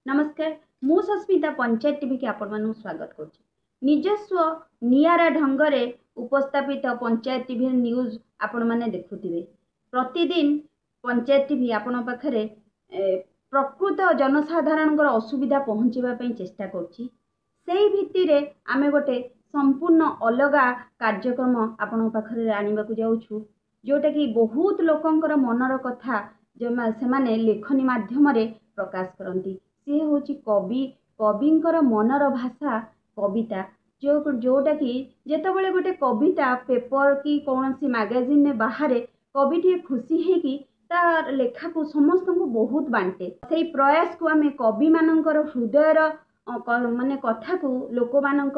नमस्कार मु सस्मिता पंचायत टीवी के आपण मानू स्वागत करुच्ची। निजस्व नियारा ढंगरे उपस्थापित पंचायत टीवी न्यूज आपण माने देखुथिबे। प्रतिदिन पंचायत टीवी आपण पाखरे प्रकृत जनसाधारण असुविधा पहुँचवा चेष्टा करुच्ची। सेही भित्तिरे आमे गोटे संपूर्ण अलगा कार्यक्रम आपण पाखरे आनिबा को जाउछु, जोटा कि बहुत लोकंकर मनर कथा से माने लेखनी माध्यम रे प्रकाश करती। सी हूँ कवि कविंकर मनर भाषा कविता जोटा कि जितेबाला गोटे कविता पेपर कि कौन सी मैगजीन ने बाहर कविटे खुशी है कि तार लेखा को समस्त को बहुत बांटे। से प्रयास को आम कवि मानकर हृदयर माने कथा को लोक मान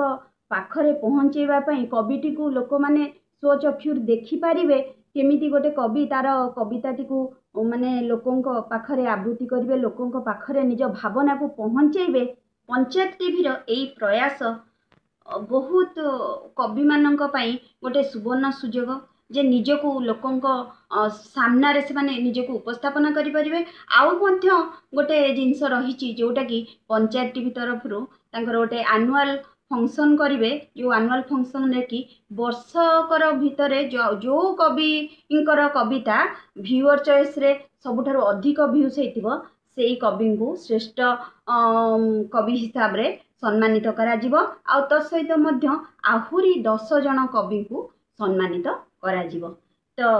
पाखरे पहुँचेवाई कविटी को लोक मैंने स्वचक्षुर देखिपारे केमिति गोटे कवि तार कविताटी को माने लोकों पाखरे आवृत्ति करेंगे, लोकों पाखरे निज भावना को पहुँचेबे। पंचायत टीवी यही प्रयास बहुत कवि मानक पई गोटे सुवर्ण सुजोग जे निजको लोकों सामना से माने निजको उपस्थापन करें। आउ मध्य गोटे जिनस रही जोटा कि पंचायत टीवी तरफ गोटे एनुअल फंक्शन करेंगे, जो एनुअल फंक्शन रे कि वर्षकर भितर जो कविंकर कविता व्यूअर चॉइस रे सबुठारु अधिक व्यूज होइतिबो सेही कवि को श्रेष्ठ कवि हिसाब रे सम्मानित करा जिवो। आ तो सहित मध्य आहुरी 10 जन कवि को सम्मानित करा जिवो। तो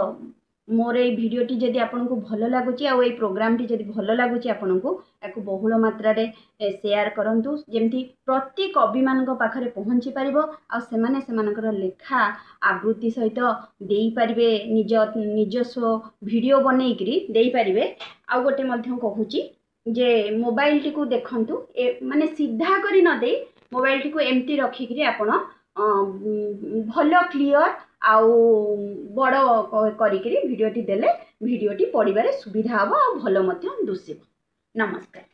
मोर ये भिडियोटी जदि आपको भल लगुच आई प्रोग्रामटी जदि भल लगुच आपको या बहुल मात्रा रे शेयर करंतु, जेमती प्रति कवि मान पाखरे पहुँची पारिबो आ सेमाने सेमानकर लेखा आवृत्ति सहित देई पारिबे, निजस्व वीडियो बनईकरी देई पारिबे। आ गोटे मध्य कहूची जे मोबाइल टी को देखंतु माने सीधा करी न दे मोबाइल टी को एमती रखिकरी आपण भल क्लियर आउ बड़ करिकरी वीडियोटी देले वीडियोटी पढ़िबारे सुविधा हबो आ भल मध्य दुसिबो। नमस्कार।